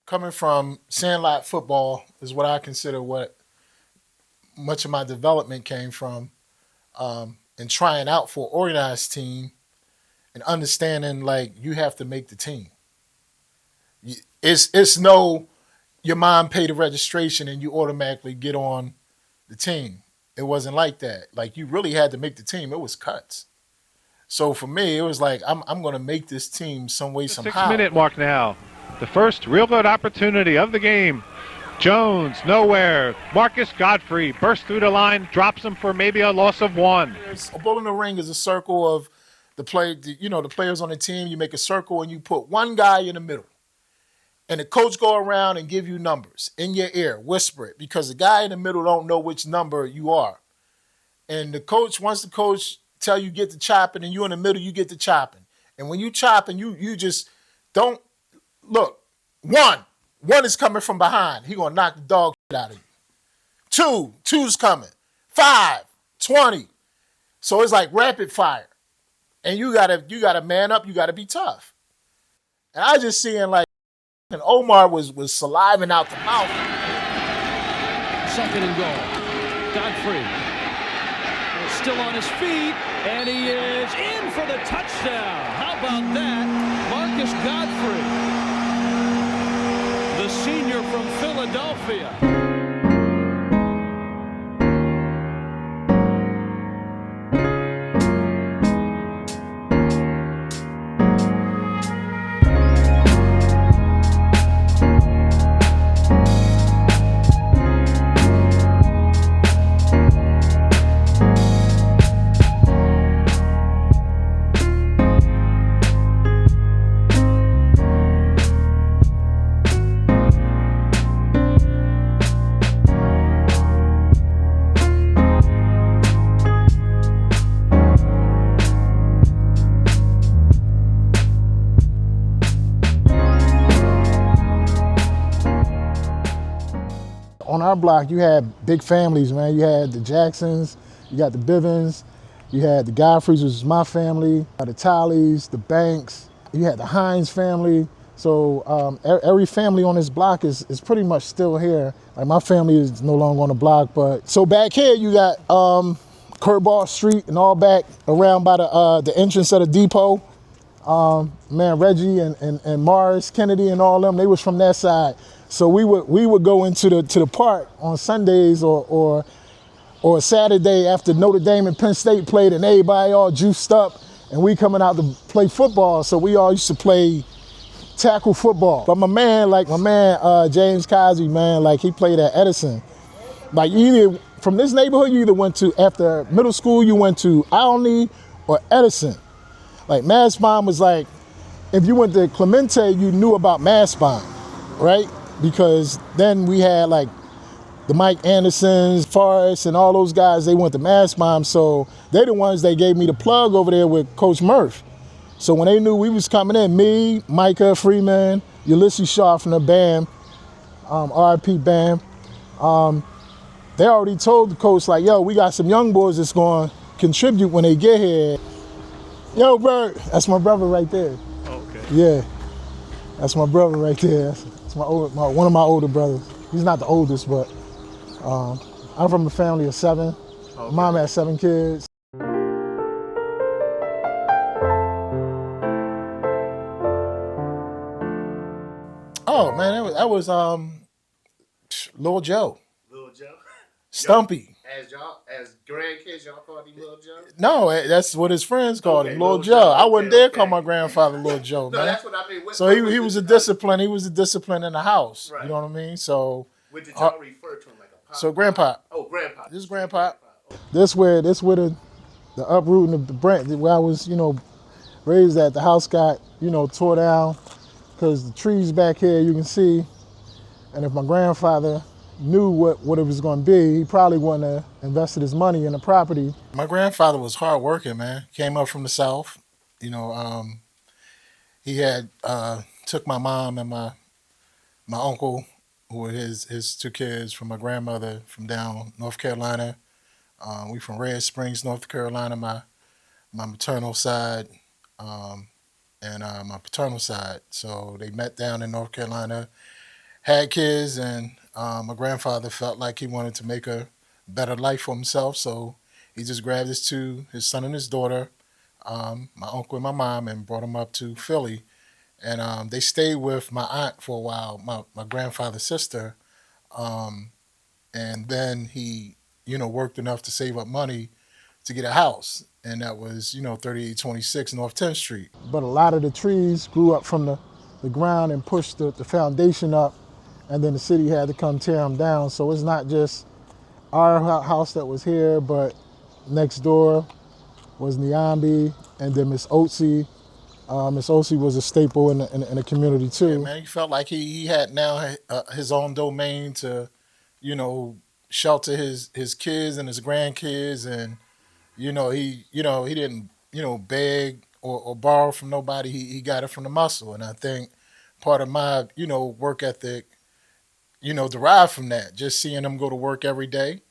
coming from sandlot football is what I consider what much of my development came from, and trying out for an organized team and understanding like you have to make the team. It's no your mom paid the registration and you automatically get on the team. It wasn't like that. Like you really had to make the team. It was cuts. So for me, it was like I'm going to make this team some way The somehow. 6-minute mark now. The first real good opportunity of the game. Jones, nowhere. Marcus Godfrey bursts through the line, drops him for maybe a loss of 1. A bull in the ring is a circle of the players on the team. You make a circle and you put one guy in the middle. And the coach go around and give you numbers in your ear, whisper it, because the guy in the middle don't know which number you are. And once the coach tell you get to chopping and you in the middle, you get to chopping. And when you chopping, you just don't look. One is coming from behind. He gonna knock the dog shit out of you. Two's coming. 5, 20. So it's like rapid fire. And you gotta man up, you gotta be tough. And I just seeing like and Omar was saliving out the mouth. 2nd and goal. Godfrey still on his feet, and he is in for the touchdown. How about that? Marcus Godfrey, the senior from Philadelphia. On our block, you had big families, man. You had the Jacksons, you got the Bivens, you had the Godfreys, which was my family, the Tallies, the Banks, you had the Hines family. So every family on this block is pretty much still here. Like my family is no longer on the block, but so back here you got Curveball Street and all back around by the entrance of the depot. Man, Reggie and Morris, Kennedy and all them, they was from that side. So we would go into the park on Sundays or Saturday after Notre Dame and Penn State played and everybody all juiced up and we coming out to play football. So we all used to play tackle football. But my man James Cosby, man, like he played at Edison. Like either from this neighborhood, you either went to, after middle school, you went to Alney or Edison. Like Mastbaum was like, if you went to Clemente, you knew about Mastbaum, right? Because then we had like the Mike Andersons, Forrest, and all those guys, they went to Mastbaum. So they're the ones that gave me the plug over there with Coach Murph. So when they knew we was coming in, me, Micah Freeman, Ulysses Shaw from the BAM, RP BAM, they already told the coach like, yo, we got some young boys that's going to contribute when they get here. Yo, Bert, that's my brother right there. Oh, okay. Yeah, that's my brother right there. That's one of my older brothers. He's not the oldest, but I'm from a family of 7. Okay. Mom had 7 kids. Oh man, that was Lil Joe. Lil Joe. Stumpy. As grandkids, y'all called him Lil Joe? No, that's what his friends called him, Lil Joe. Joe. I wouldn't dare call my grandfather Lil Joe, No, man. that's what I mean. So he was a discipline. He was a discipline in the house. Right. You know what I mean? So what did y'all refer to him, like a pop? so grandpa. Oh, grandpa. This is grandpa. This where the uprooting of the branch where I was, raised at. The house got, tore down because the trees back here you can see. And if my grandfather knew what it was going to be, he probably wouldn't have invested his money in the property. My grandfather was hardworking, man. Came up from the South. He had took my mom and my uncle, who were his 2 kids, from my grandmother from down North Carolina. We from Red Springs, North Carolina, my maternal side and my paternal side. So they met down in North Carolina. had kids, and my grandfather felt like he wanted to make a better life for himself, so he just grabbed his son and his daughter, my uncle and my mom, and brought them up to Philly. And they stayed with my aunt for a while, my grandfather's sister. Um, and then he, worked enough to save up money to get a house. And that was, 3826 North 10th Street. But a lot of the trees grew up from the ground and pushed the foundation up. And then the city had to come tear them down. So it's not just our house that was here, but next door was Niambi, and then Miss Otzi. Miss Otzi was a staple in the community too. Yeah, man, he felt like he had now his own domain to, shelter his kids and his grandkids, and he didn't beg or borrow from nobody. He got it from the muscle, and I think part of my work ethic derived from that. Just seeing him go to work every day,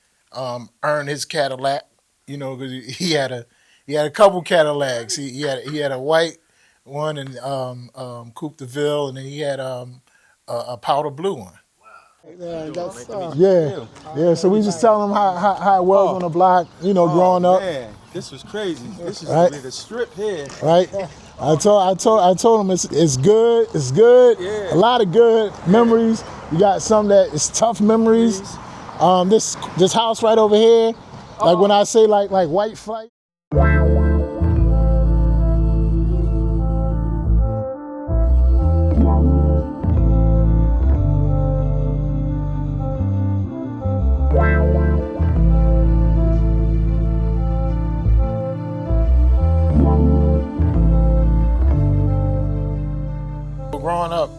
earn his Cadillac. 'Cause he had a couple Cadillacs. He had a white one and Coupe de Ville, and then he had a powder blue one. Yeah, So we just tell them how it was on the block, growing up. Man, this was crazy. This is really the strip here. Right. I told him it's good. It's good. Yeah. A lot of good memories. You got some that is tough memories. This house right over here, like when I say like white flight. Growing up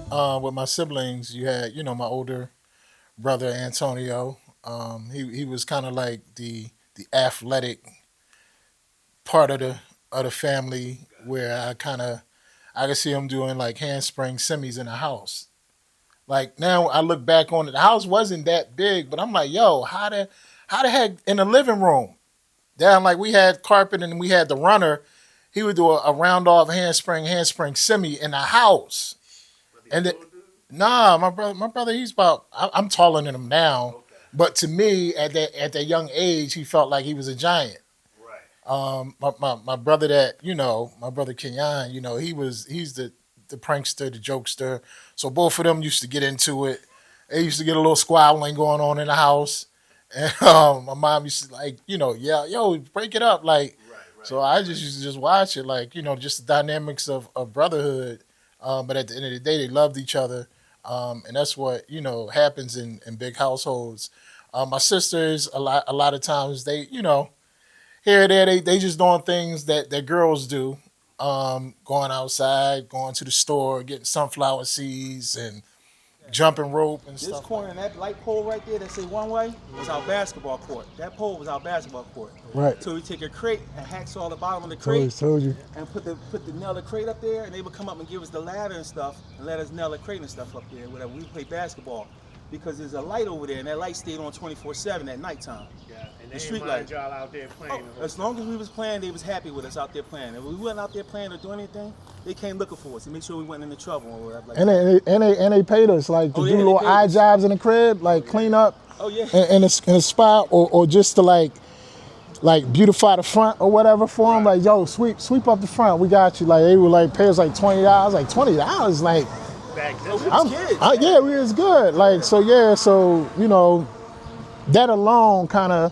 with my siblings, you had, my older brother Antonio. He was kind of like the athletic part of the family, where I could see him doing like handspring semis in the house. Like now I look back on it, the house wasn't that big, but I'm like, yo, how the heck in the living room? Down like we had carpet and we had the runner. He would do a round off handspring semi in the house. And nah, my brother, he's about. I'm taller than him now, but to me, at that young age, he felt like he was a giant. Right. My brother my brother Kenyon, he's the prankster, the jokester. So both of them used to get into it. They used to get a little squabbling going on in the house, and my mom used to yeah, yo, break it up, like. Right. So I just used to just watch it, like just the dynamics of brotherhood. But at the end of the day, they loved each other, and that's what happens in big households. My sisters, a lot of times they here or there they just doing things that girls do, going outside, going to the store, getting sunflower seeds and jumping rope and stuff. This corner and that light pole right there that say one way was our basketball court. That pole was our basketball court. Right. So we take a crate and hacksaw the bottom of the crate. Told you. And put the nail the crate up there, and they would come up and give us the ladder and stuff, and let us nail the crate and stuff up there. Whatever. We play basketball because there's a light over there, and that light stayed on 24/7 at nighttime. Yeah, and the street light. Y'all out there playing. As long as we was playing, they was happy with us out there playing. If we wasn't out there playing or doing anything, they came looking for us to make sure we wasn't into trouble or whatever. Like and they paid us to do little eye jobs in the crib, like clean up. Oh yeah. In a spot, or just to like beautify the front or whatever for them. Like, yo, sweep up the front. We got you. Like they would like pay us like $20. Like $20, like. Back then, we was kids. Yeah, we was good. Like so that alone kind of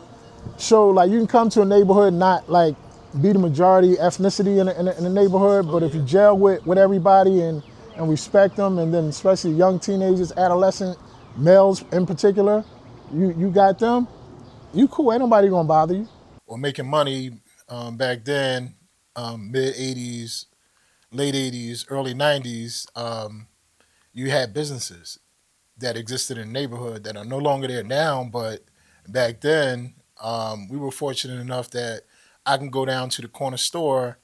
showed like you can come to a neighborhood and not like be the majority ethnicity in the neighborhood, but if you gel with everybody and respect them, and then especially young teenagers, adolescent males in particular, you got them, you cool. Ain't nobody gonna bother you. Or making money back then, mid '80s, late '80s, early '90s. You had businesses that existed in the neighborhood that are no longer there now, but back then we were fortunate enough that I can go down to the corner store,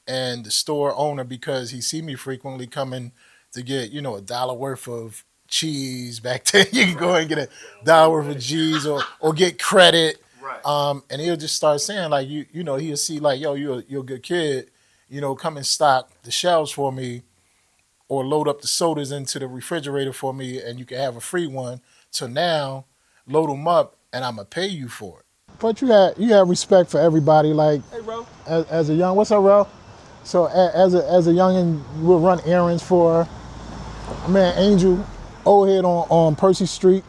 and the store owner, because he see me frequently coming to get $1 worth of cheese. Back then you can go and get $1 worth of cheese or get credit. Right. And he'll just start saying like he'll see like, yo, you're a good kid, come and stock the shelves for me. or load up the sodas into the refrigerator for me and you can have a free one, to now load them up and I'm going to pay you for it. But you had respect for everybody. Like, Hey, bro. as a young, what's up, Ro? So as a youngin', you would run errands for man Angel, old head on Percy Street,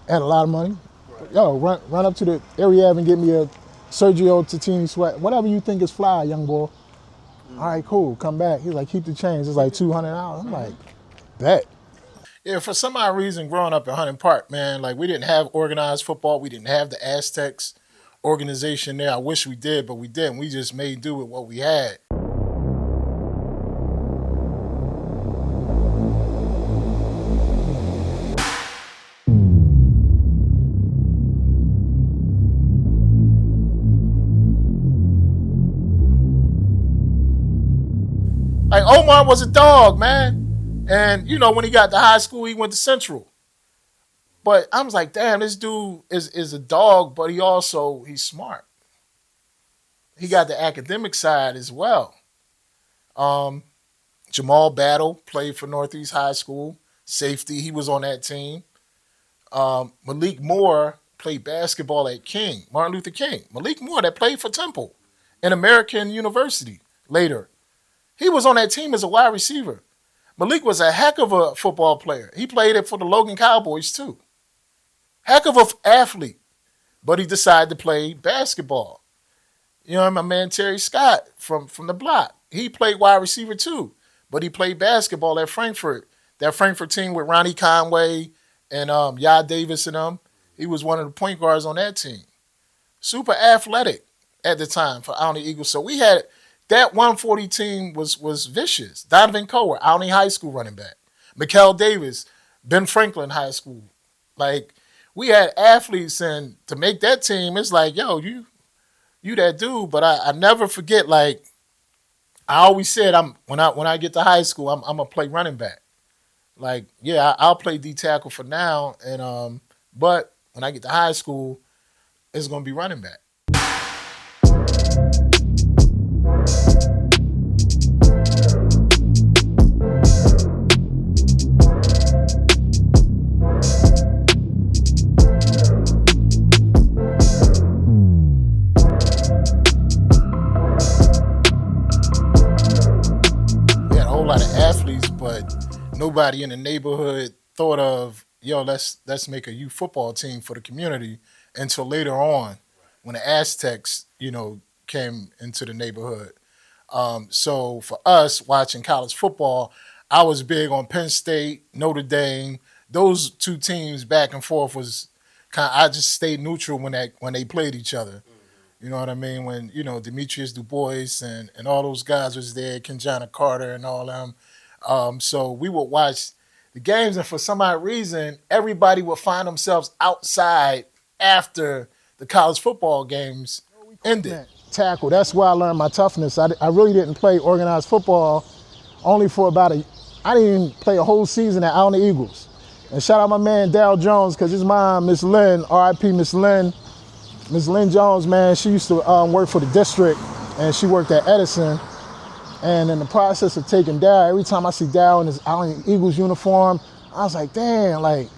had a lot of money. Right. Yo, run up to the area and get me a Sergio Tacchini sweat, whatever you think is fly, young boy. All right, cool. Come back. He's like, keep the change. It's like $200. I'm like, bet. Yeah, for some odd reason, growing up in Hunting Park, man, like we didn't have organized football. We didn't have the Aztecs organization there. I wish we did, but we didn't. We just made do with what we had. Like Omar was a dog, man. And, you know, when he got to high school, he went to Central. But I was like, damn, this dude is a dog, but he's smart. He got the academic side as well. Jamal Battle played for Northeast High School. Safety, he was on that team. Malik Moore played basketball at King, Martin Luther King. Malik Moore that played for Temple and American University later. He was on that team as a wide receiver. Malik was a heck of a football player. He played it for the Logan Cowboys too. Heck of an athlete. But he decided to play basketball. You know, my man Terry Scott from the block. He played wide receiver too. But he played basketball at Frankfurt. That Frankfurt team with Ronnie Conway and Yah Davis and them. He was one of the point guards on that team. Super athletic at the time for Alney Eagles. So we had... That 140 team was vicious. Donovan Coward, Alney High School running back. Mikel Davis, Ben Franklin High School. Like, we had athletes, and to make that team, it's like, yo, you that dude. But I never forget, like, I always said, when I get to high school, I'm gonna play running back. Like, yeah, I'll play D tackle for now, and but when I get to high school, it's gonna be running back. Nobody in the neighborhood thought of, yo, let's make a youth football team for the community until later on when the Aztecs, you know, came into the neighborhood. So for us watching college football, I was big on Penn State, Notre Dame. Those two teams back and forth was kind of, I just stayed neutral when they played each other. You know what I mean? When, you know, Demetrius Du Bois and all those guys was there, Kenjana Carter and all them. So we would watch the games, and for some odd reason, everybody would find themselves outside after the college football games ended. Tackle, that's where I learned my toughness. I really didn't play organized football only for I didn't even play a whole season at Alney Eagles. And shout out my man Dal Jones, because his mom, Miss Lynn, R.I.P. Miss Lynn Jones, man, she used to work for the district, and she worked at Edison. And in the process of taking Dal, every time I see Dal in his Alney Eagles uniform, I was like, damn, like,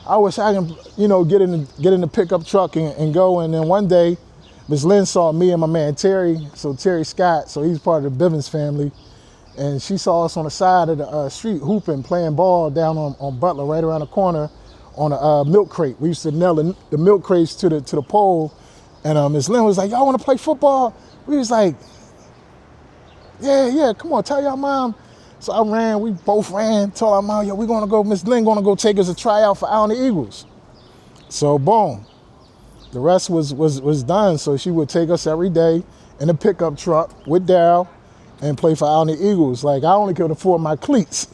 I wish I can, you know, get in the pickup truck and go. And then one day, Miss Lynn saw me and my man Terry, so Terry Scott, so he's part of the Bivens family. And she saw us on the side of the street hooping, playing ball down on Butler, right around the corner on a milk crate. We used to nail the milk crates to the pole. And Miss Lynn was like, y'all want to play football? We was like, yeah, come on, tell your mom. So we both ran, told our mom, yo, Miss Lynn gonna go take us a tryout for Alney Eagles. So boom, the rest was done. So she would take us every day in a pickup truck with Dal and play for Alney Eagles. Like, I only could afford my cleats.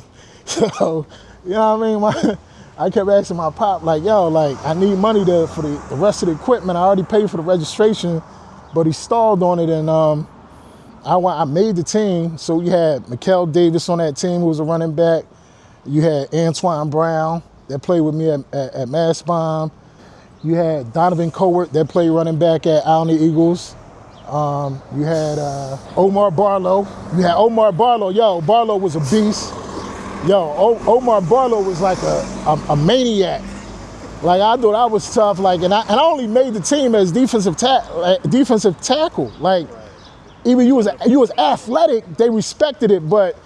So, you know what I mean? I kept asking my pop, like, yo, like, I need money for the rest of the equipment. I already paid for the registration, but he stalled on it, and I made the team. So you had Mikel Davis on that team, who was a running back. You had Antoine Brown that played with me at Mass Bomb. You had Donovan Cowart that played running back at Alney Eagles. You had Omar Barlow. Yo, Barlow was a beast. Yo, Omar Barlow was like a maniac. Like I thought I was tough. Like, and I only made the team as defensive tackle. Like, even you was athletic, they respected it, but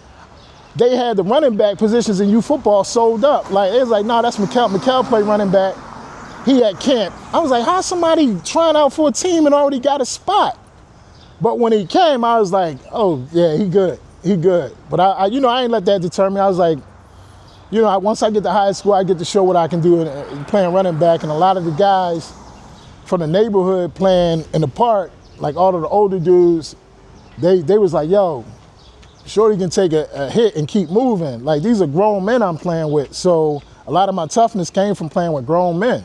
they had the running back positions in youth football sold up. Like it was like, nah, that's Mikal. Mikal played running back. He at camp. I was like, how's somebody trying out for a team and already got a spot? But when he came, I was like, oh yeah, he good. But I ain't let that deter me. I was like, once I get to high school, I get to show what I can do in playing running back. And a lot of the guys from the neighborhood playing in the park, like all of the older dudes, they was like, yo, Shorty can take a hit and keep moving. Like these are grown men I'm playing with. So a lot of my toughness came from playing with grown men.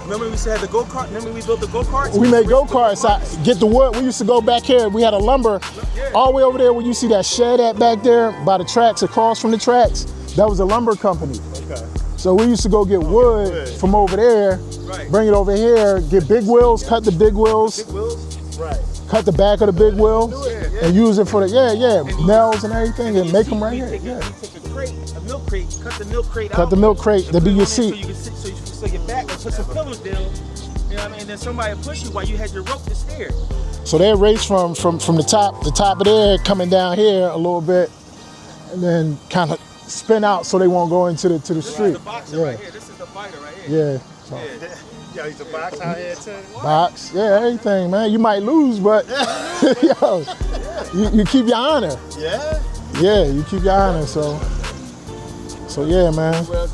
Remember we said the go-kart? Remember we built the go-karts? We made go-karts. I get the wood. We used to go back here. We had a lumber all the way over there where you see that shed at back there by the tracks, across from the tracks. That was a lumber company. Okay. So we used to go get wood from over there, bring it over here, get big wheels, cut the big wheels. Big wheels? Right. Cut the back of the big wheels and use it for the, nails and everything and make them right here. You take a crate, a milk crate, cut the milk crate out. Cut the milk crate to be your seat. So you can sit, so your back and put some pillows down. You know what I mean? And then somebody would push you while you had your rope to steer. So they race from the top of there, coming down here a little bit, and then kind of spin out so they won't go into the street. The boxer right here. This is the fighter right here. Yeah. So. Yo, he's a box out here too. Box, everything, man. You might lose, but yo, you keep your honor. Yeah. Yeah, you keep your honor. So yeah, man. Well